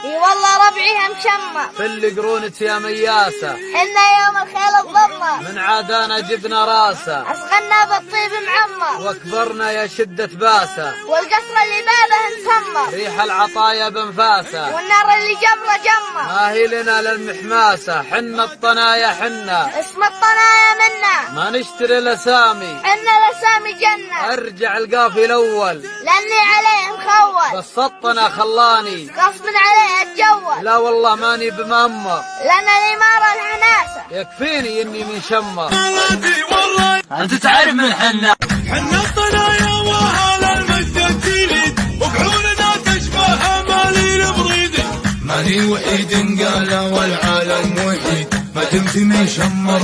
اي والله ربعها مشمر. في اللي قرونة يا مياسة، حنا يوم الخيل الضمر. من عادانا جبنا راسه، أصغرنا بالطيب معمر. واكبرنا يا شدة باسة، والقصر اللي بابه مسمر. ريح العطايا بنفاسة، والنار اللي جمره جمر. ما هي لنا للمحماسة، حنا الطنايا حنا، اسم الطنايا منا. ما نشتري الاسامي، حنا الاسامي جنة. ارجع القافي الاول، لاني عليه مخول. بالسطنة خلاني، غصب عليه اتجول. لا والله ماني بمأمر، لان الامارة العناسة. يكفيني اني من شمر. انت تعرف من حنا الطنايا واهل المجد الجليد، وبعوننا تشبه امالي البريد. ماني وحيد قال والعالم وحيد، ما تمشي من شمر.